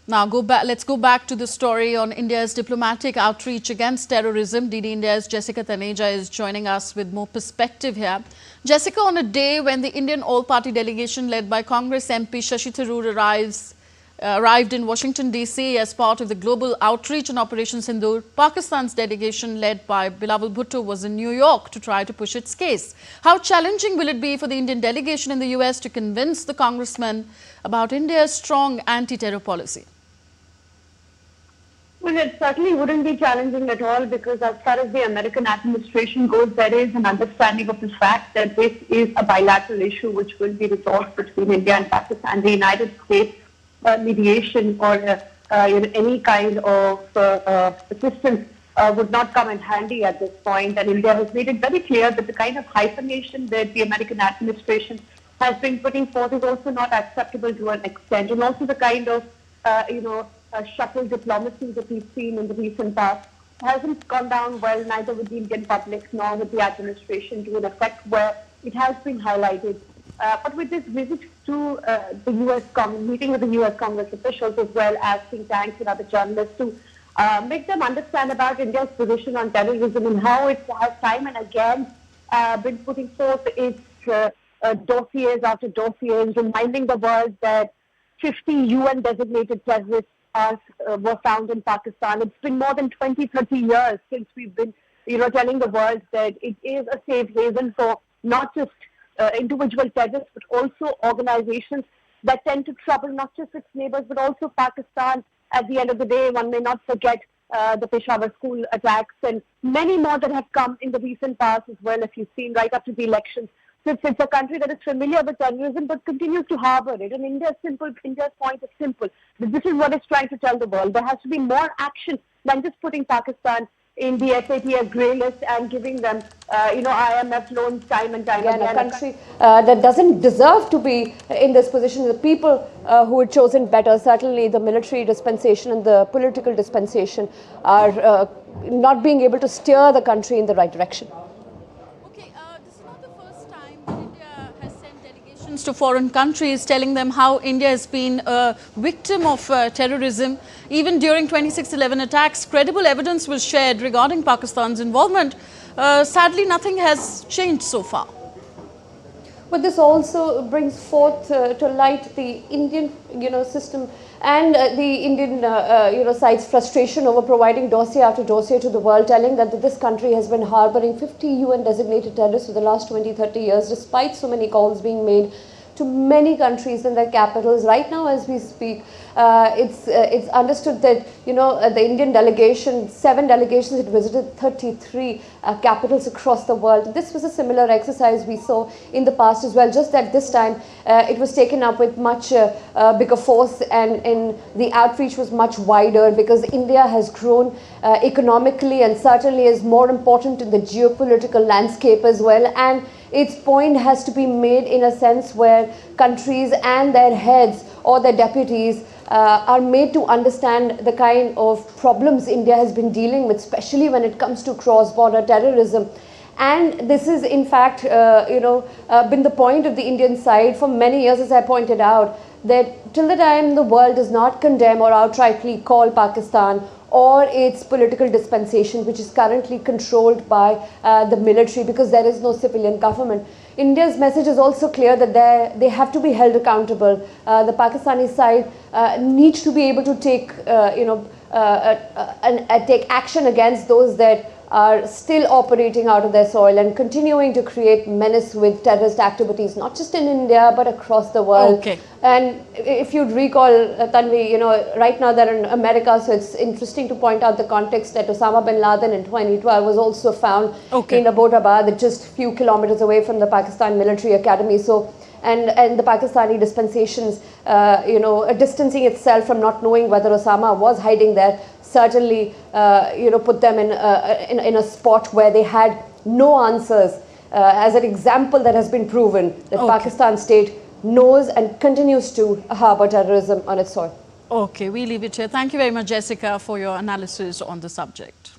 Now let's go back to the story on India's diplomatic outreach against terrorism. DD India's Jessica Taneja is joining us with more perspective here. Jessica, on a day when the Indian all-party delegation led by Congress MP Shashi Tharoor arrived in Washington DC as part of the global outreach on Operation Sindoor, Pakistan's delegation led by Bilawal Bhutto was in New York to try to push its case. How challenging will it be for the Indian delegation in the US to convince the congressman about India's strong anti-terror policy? Well, it certainly wouldn't be challenging at all, because as far as the American administration goes, there is an understanding of the fact that this is a bilateral issue which will be resolved between India and Pakistan. The United States mediation or any kind of assistance would not come in handy at this point. And India has made it very clear that the kind of hyphenation that the American administration has been putting forth is also not acceptable to an extent. And also the kind of, shuttle diplomacy that we've seen in the recent past hasn't gone down well, neither with the Indian public nor with the administration, to an effect where it has been highlighted. But with this visit to the US meeting with the US Congress officials, as well as think tanks and other journalists, to make them understand about India's position on terrorism and how it has time and again been putting forth its dossiers after dossiers, reminding the world that 50 UN designated terrorists were found in Pakistan. It's been more than 20, 30 years since we've been, telling the world that it is a safe haven for not just individual terrorists, but also organizations that tend to trouble not just its neighbors, but also Pakistan. At the end of the day, one may not forget the Peshawar school attacks and many more that have come in the recent past as well, if you've seen right up to the elections. So it's a country that is familiar with terrorism but continues to harbor it. And India's point is simple. This is what it's trying to tell the world. There has to be more action than just putting Pakistan in the SATS grey list and giving them, IMF loans time and time again. A country that doesn't deserve to be in this position. The people who had chosen better, certainly the military dispensation and the political dispensation, are not being able to steer the country in the right direction. To foreign countries, telling them how India has been a victim of terrorism. Even during 26/11 attacks, credible evidence was shared regarding Pakistan's involvement. Sadly, nothing has changed so far. But this also brings forth to light the Indian, system and the Indian, side's frustration over providing dossier after dossier to the world, telling that this country has been harboring 50 UN designated terrorists for the last 20, 30 years, despite so many calls being made to many countries in their capitals. Right now, as we speak, it's understood that, the Indian delegation, 7 delegations had visited 33 capitals across the world. This was a similar exercise we saw in the past as well, just that this time it was taken up with much bigger force, and the outreach was much wider, because India has grown economically and certainly is more important in the geopolitical landscape as well. And its point has to be made in a sense where countries and their heads or their deputies are made to understand the kind of problems India has been dealing with, especially when it comes to cross-border terrorism. And this is in fact, been the point of the Indian side for many years, as I pointed out, that till the time the world does not condemn or outrightly call Pakistan or its political dispensation, which is currently controlled by the military, because there is no civilian government. India's message is also clear that they have to be held accountable. The Pakistani side needs to be able to take, take action against those that are still operating out of their soil and continuing to create menace with terrorist activities, not just in India, but across the world. Okay. And if you'd recall, Tanvi, right now they're in America, so it's interesting to point out the context that Osama bin Laden in 2012 was also found in Abbottabad, just a few kilometers away from the Pakistan military academy. So, and the Pakistani dispensations, distancing itself from not knowing whether Osama was hiding there, certainly, put them in a spot where they had no answers, as an example that has been proven that Pakistan state knows and continues to harbor terrorism on its soil. Okay, we leave it here. Thank you very much, Jessica, for your analysis on the subject.